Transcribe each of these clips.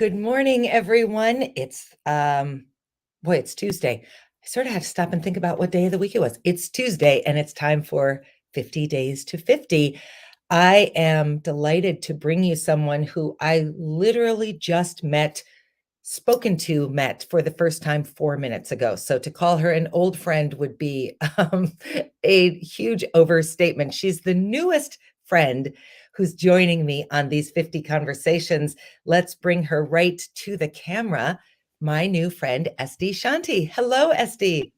Good morning, everyone. It's Tuesday. I sort of had to stop and think about what day of the week it was. It's Tuesday, and it's time for 50 Days to 50. I am delighted to bring you someone who I literally just met for the first time 4 minutes ago. So to call her an old friend would be a huge overstatement. She's the newest friend who's joining me on these 50 conversations. Let's bring her right to the camera. My new friend, SD Shanti. Hello, SD.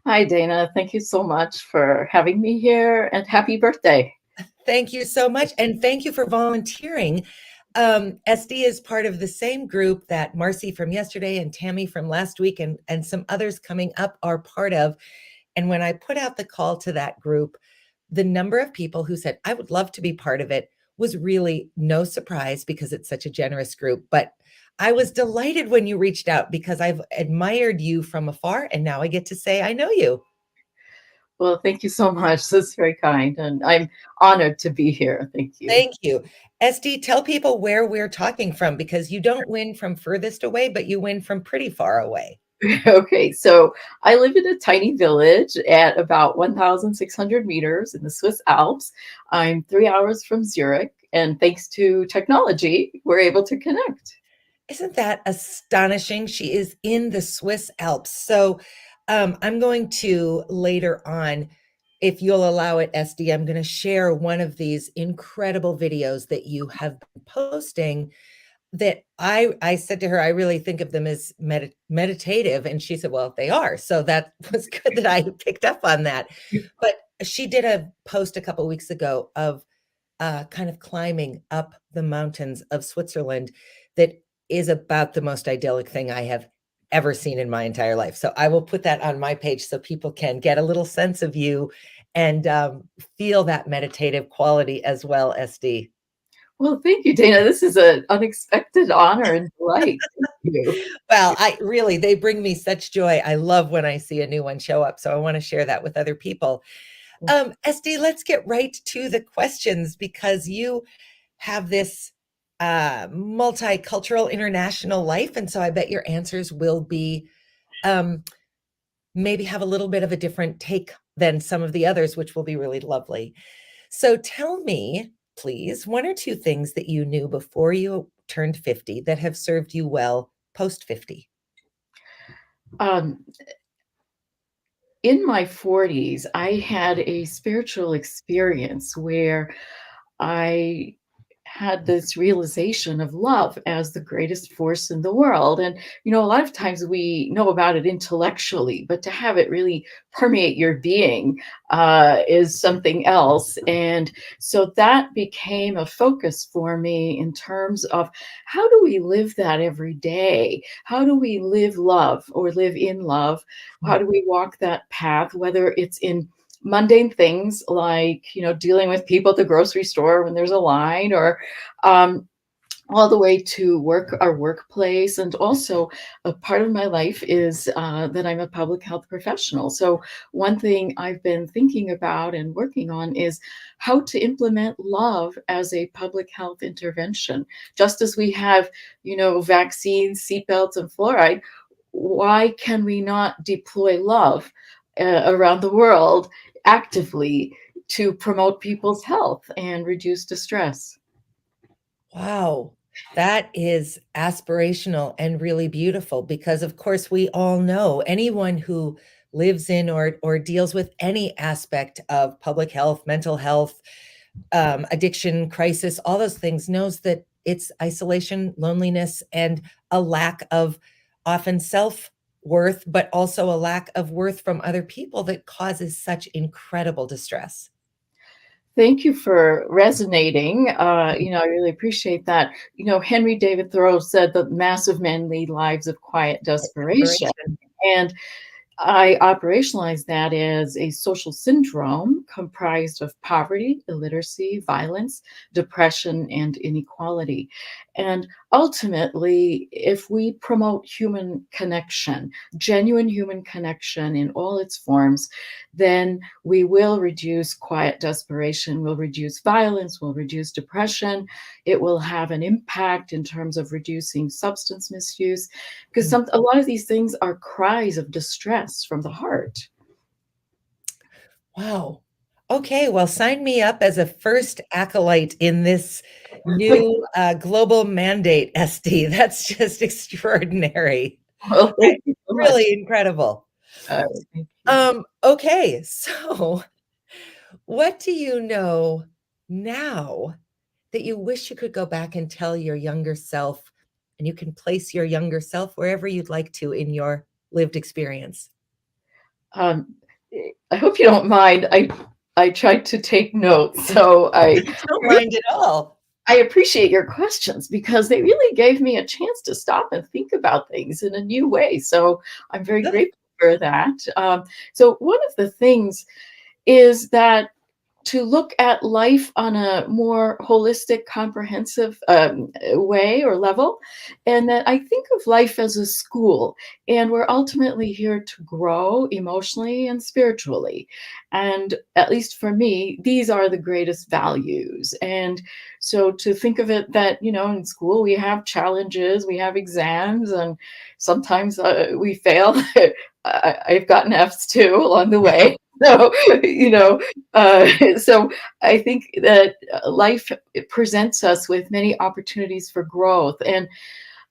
Hi, Dana. Thank you so much for having me here and happy birthday. Thank you so much. And thank you for volunteering. SD is part of the same group that Marcy from yesterday and Tammy from last week and some others coming up are part of. And when I put out the call to that group, the number of people who said, I would love to be part of it was really no surprise because it's such a generous group. But I was delighted when you reached out because I've admired you from afar. And now I get to say, I know you. Well, thank you so much. That's very kind. And I'm honored to be here. Thank you. Thank you. SD, tell people where we're talking from because you don't win from furthest away, but you win from pretty far away. Okay, so I live in a tiny village at about 1,600 meters in the Swiss Alps. I'm 3 hours from Zurich, and thanks to technology, we're able to connect. Isn't that astonishing? She is in the Swiss Alps. So I'm going to later on, if you'll allow it, SD, I'm going to share one of these incredible videos that you have been posting that I said to her, I really think of them as meditative. And she said, well, they are. So that was good that I picked up on that. But she did a post a couple of weeks ago of kind of climbing up the mountains of Switzerland that is about the most idyllic thing I have ever seen in my entire life. So I will put that on my page so people can get a little sense of you and feel that meditative quality as well, SD. Well, thank you, Dana. This is an unexpected honor and delight. Thank you. Well, they bring me such joy. I love when I see a new one show up. So I want to share that with other people. SD, let's get right to the questions because you have this multicultural international life. And so I bet your answers will be maybe have a little bit of a different take than some of the others, which will be really lovely. So tell me, please, one or two things that you knew before you turned 50 that have served you well post 50. Um, in my 40s, I had a spiritual experience where I had this realization of love as the greatest force in the world. And, a lot of times we know about it intellectually, but to have it really permeate your being is something else. And so that became a focus for me in terms of how do we live that every day? How do we live love or live in love? How do we walk that path, whether it's in mundane things like dealing with people at the grocery store when there's a line, or um, all the way to our workplace. And also a part of my life is that I'm a public health professional. So one thing I've been thinking about and working on is how to implement love as a public health intervention. Just as we have vaccines, seatbelts, and fluoride, why can we not deploy love around the world actively to promote people's health and reduce distress? Wow, that is aspirational and really beautiful because, of course, we all know anyone who lives in or deals with any aspect of public health, mental health, addiction, crisis, all those things knows that it's isolation, loneliness, and a lack of often self worth, but also a lack of worth from other people that causes such incredible distress. Thank you for resonating. I really appreciate that. Henry David Thoreau said that massive men lead lives of quiet desperation. Inspiration. And I operationalize that as a social syndrome comprised of poverty, illiteracy, violence, depression, and inequality. And ultimately, if we promote human connection, genuine human connection in all its forms, then we will reduce quiet desperation, will reduce violence, will reduce depression. It will have an impact in terms of reducing substance misuse, because Mm. a lot of these things are cries of distress from the heart. Wow. Okay, well, sign me up as a first acolyte in this new, global mandate, SD. That's just extraordinary. Well, Right. thank you so much. Really incredible. Thank you. Okay, so what do you know now that you wish you could go back and tell your younger self, and you can place your younger self wherever you'd like to in your lived experience? Um, I hope you don't mind. I tried to take notes, so I don't mind at all. I appreciate your questions because they really gave me a chance to stop and think about things in a new way. So I'm very Good. grateful for that. So one of the things is that to look at life on a more holistic, comprehensive way or level. And that I think of life as a school, and we're ultimately here to grow emotionally and spiritually. And at least for me, these are the greatest values. And so to think of it that, in school we have challenges, we have exams, and sometimes we fail. I've gotten F's too along the way. So, so I think that life it presents us with many opportunities for growth, and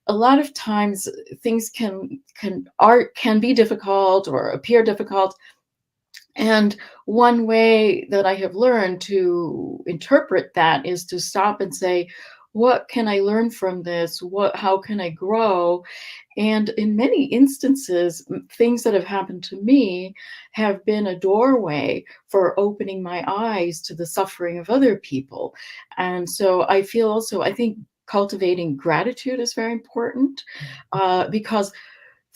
a lot of times things can be difficult or appear difficult. And one way that I have learned to interpret that is to stop and say, what can I learn from this? How can I grow? And in many instances, things that have happened to me have been a doorway for opening my eyes to the suffering of other people. And so I think cultivating gratitude is very important, because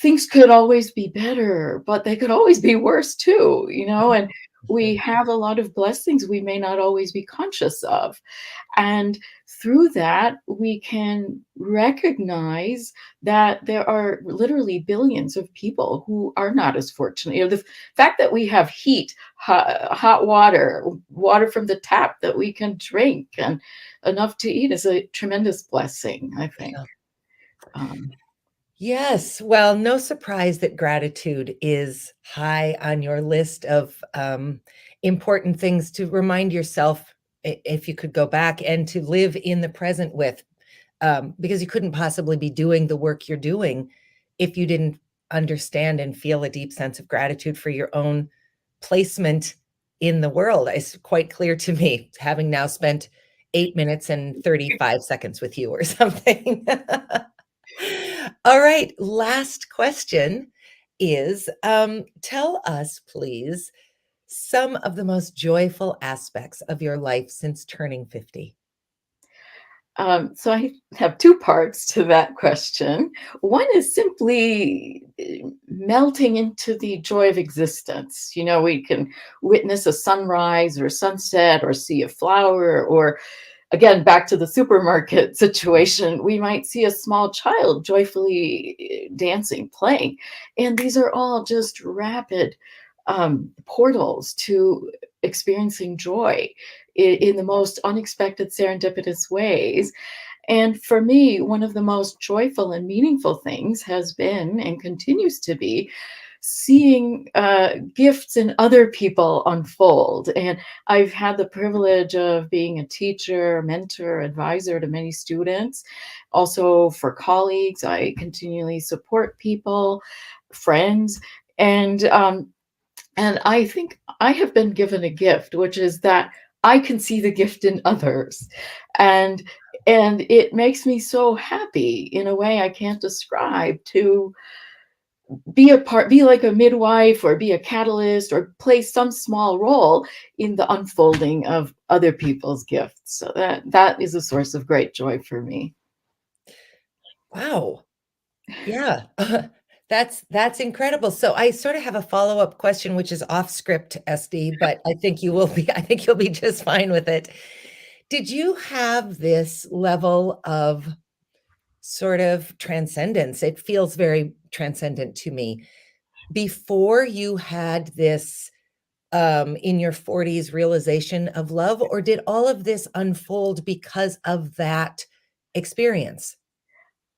things could always be better, but they could always be worse too, and we have a lot of blessings we may not always be conscious of. And through that, we can recognize that there are literally billions of people who are not as fortunate. The fact that we have heat, hot water, water from the tap that we can drink, and enough to eat is a tremendous blessing, I think. Yeah. Um, Yes. Well, no surprise that gratitude is high on your list of important things to remind yourself if you could go back and to live in the present with, because you couldn't possibly be doing the work you're doing if you didn't understand and feel a deep sense of gratitude for your own placement in the world. It's quite clear to me, having now spent 8 minutes and 35 seconds with you or something. All right, last question is, tell us, please, some of the most joyful aspects of your life since turning 50. So I have two parts to that question. One is simply melting into the joy of existence. We can witness a sunrise or sunset or see a flower, or again, back to the supermarket situation, we might see a small child joyfully dancing, playing. And these are all just rapid portals to experiencing joy in the most unexpected, serendipitous ways. And for me, one of the most joyful and meaningful things has been and continues to be seeing gifts in other people unfold. And I've had the privilege of being a teacher, mentor, advisor to many students. Also, for colleagues, I continually support people, friends, and I think I have been given a gift, which is that I can see the gift in others. And it makes me so happy in a way I can't describe, to be like a midwife or be a catalyst or play some small role in the unfolding of other people's gifts. So that is a source of great joy for me. Wow. Yeah. That's incredible. So I sort of have a follow-up question, which is off script, SD, but I think you'll be just fine with it. Did you have this level of sort of transcendence. It feels very transcendent to me. Before you had this in your 40s realization of love, or did all of this unfold because of that experience?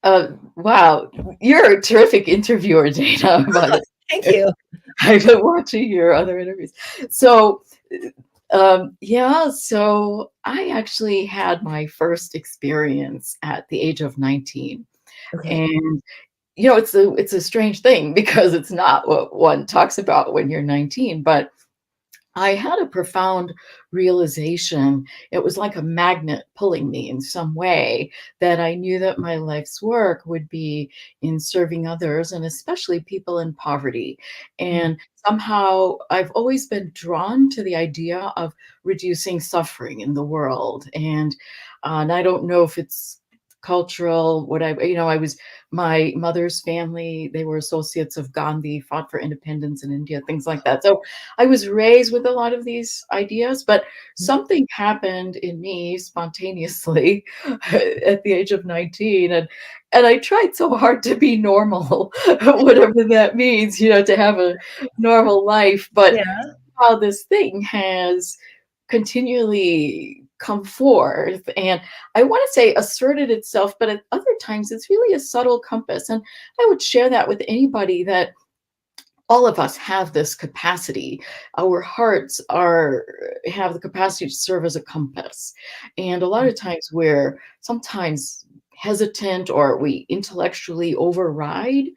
Wow, you're a terrific interviewer, Dana, by the Thank way. you. I've been watching your other interviews. So, yeah, so I actually had my first experience at the age of 19. Okay. And, it's a strange thing because it's not what one talks about when you're 19, but I had a profound realization. It was like a magnet pulling me in some way that I knew that my life's work would be in serving others and especially people in poverty. Mm, And somehow I've always been drawn to the idea of reducing suffering in the world. And I don't know if it's cultural, what I was my mother's family, they were associates of Gandhi, fought for independence in India, things like that. So I was raised with a lot of these ideas, but mm. something happened in me spontaneously at the age of 19, and I tried so hard to be normal, whatever that means, to have a normal life, but Yeah. how this thing has continually come forth and I want to say asserted itself, but at other times it's really a subtle compass. And I would share that with anybody that all of us have this capacity. Our hearts are have the capacity to serve as a compass. And a lot of times we're sometimes hesitant or we intellectually override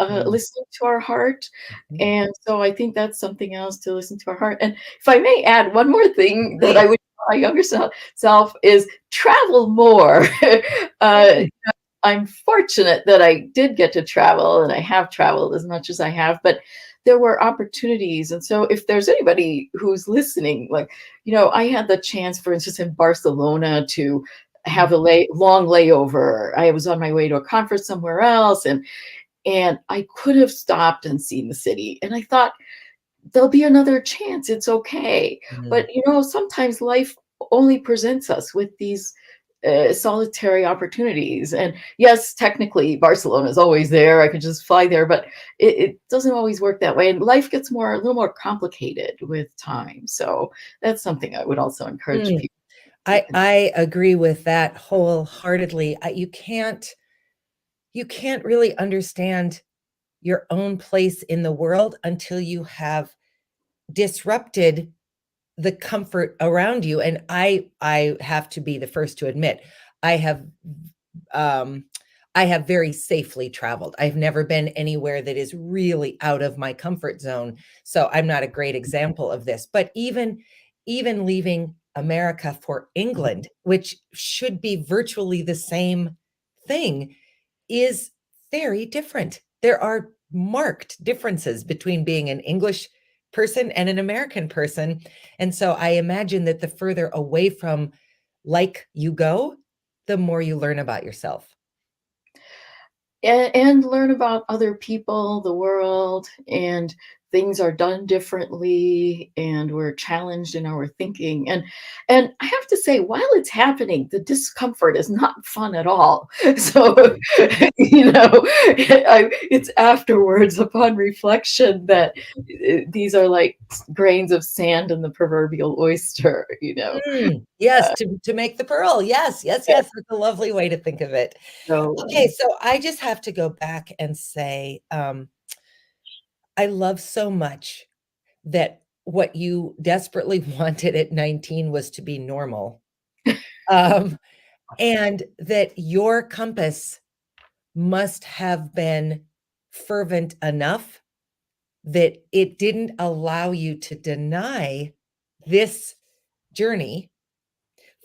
Mm, listening to our heart. mhm. And so I think that's something else to listen to our heart. And if I may add one more thing that I Please. would tell my younger self is travel more. uh, Mm, I'm fortunate that I did get to travel and I have traveled as much as I have, but there were opportunities. And so if there's anybody who's listening, like, I had the chance, for instance, in Barcelona to mm, have a long layover. I was on my way to a conference somewhere else and I could have stopped and seen the city. And I thought, there'll be another chance. It's okay. But, mm. sometimes life only presents us with these solitary opportunities. And yes, technically, Barcelona is always there. I could just fly there, but it doesn't always work that way. And life gets a little more complicated with time. So that's something I would also encourage Mm. people to consider. I agree with that wholeheartedly. You can't really understand your own place in the world until you have disrupted the comfort around you. And I have to be the first to admit, I have um I have very safely traveled. I've never been anywhere that is really out of my comfort zone. So I'm not a great example of this. But even leaving America for England, which should be virtually the same thing, is very different. There are marked differences between being an English person and an American person. And so I imagine that the further away from like you go, the more you learn about yourself. And learn about other people, the world, and things are done differently, and we're challenged in our thinking. And I have to say, while it's happening, the discomfort is not fun at all. So, it's afterwards, upon reflection, that these are like grains of sand in the proverbial oyster. Yes, Uh, to make the pearl. Yes, yes, yes. That's a lovely way to think of it. Okay, so, so I just have to go back and say, I love so much that what you desperately wanted at 19 was to be normal. Um, and that your compass must have been fervent enough that it didn't allow you to deny this journey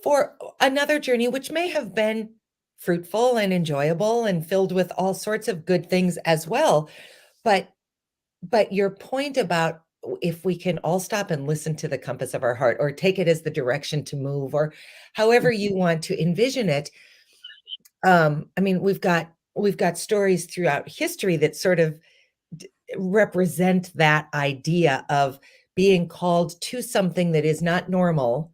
for another journey, which may have been fruitful and enjoyable and filled with all sorts of good things as well. But your point about if we can all stop and listen to the compass of our heart or take it as the direction to move or however you want to envision it. I mean, we've got stories throughout history that sort of represent that idea of being called to something that is not normal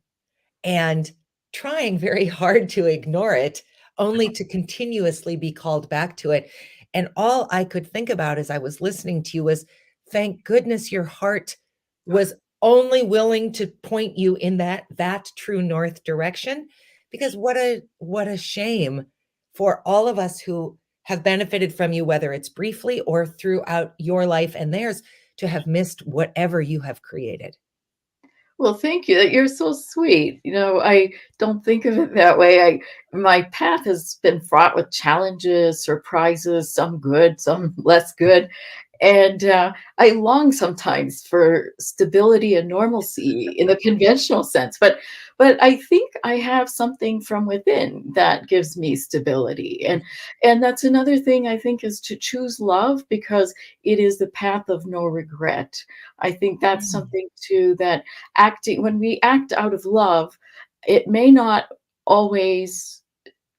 and trying very hard to ignore it only to continuously be called back to it. And all I could think about as I was listening to you was, thank goodness your heart was only willing to point you in that true north direction, because what a shame for all of us who have benefited from you, whether it's briefly or throughout your life and theirs, to have missed whatever you have created. Well, thank you. You're so sweet. I don't think of it that way. My path has been fraught with challenges, surprises, some good, some less good. And I long sometimes for stability and normalcy in the conventional sense. But I think I have something from within that gives me stability. And that's another thing I think is to choose love because it is the path of no regret. I think that's Mm. something too that acting when we act out of love, it may not always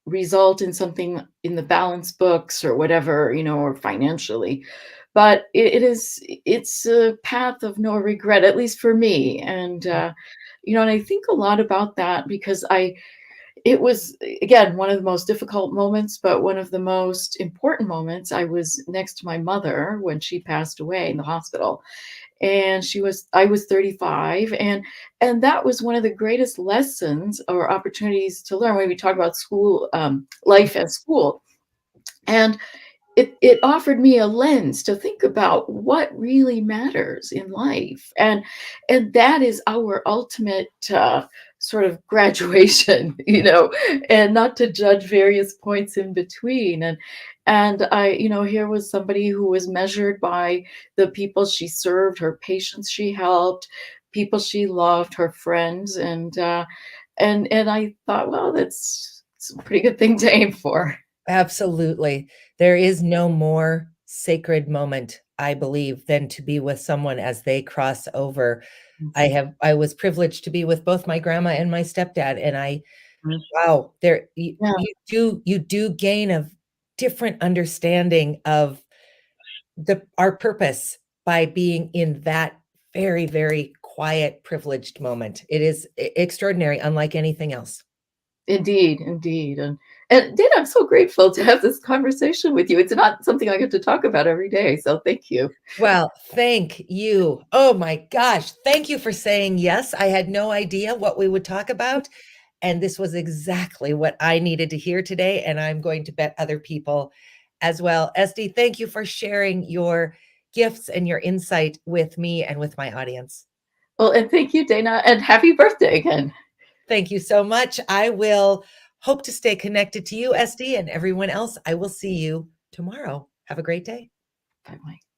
result in something in the balance books or whatever, or financially, but it's a path of no regret, at least for me. And and I think a lot about that because I it was again one of the most difficult moments, but one of the most important moments. I was next to my mother when she passed away in the hospital, and I was 35, and that was one of the greatest lessons or opportunities to learn when we talk about school, life at school. And it offered me a lens to think about what really matters in life, and that is our ultimate sort of graduation, and not to judge various points in between. And I, here was somebody who was measured by the people she served, her patients she helped, people she loved, her friends, and I thought, well, it's a pretty good thing to aim for. Absolutely. There is no more sacred moment, I believe, than to be with someone as they cross over. I was privileged to be with both my grandma and my stepdad, and wow, there Yeah. you do gain a different understanding of our purpose by being in that very, very quiet, privileged moment. It is extraordinary, unlike anything else. Indeed, indeed. And Dana, I'm so grateful to have this conversation with you. It's not something I get to talk about every day. So thank you. Well, thank you. Oh my gosh. Thank you for saying yes. I had no idea what we would talk about. And this was exactly what I needed to hear today. And I'm going to bet other people as well. Esty, thank you for sharing your gifts and your insight with me and with my audience. Well, and thank you, Dana, and happy birthday again. Thank you so much. I will hope to stay connected to you, Esty, and everyone else. I will see you tomorrow. Have a great day. Bye bye.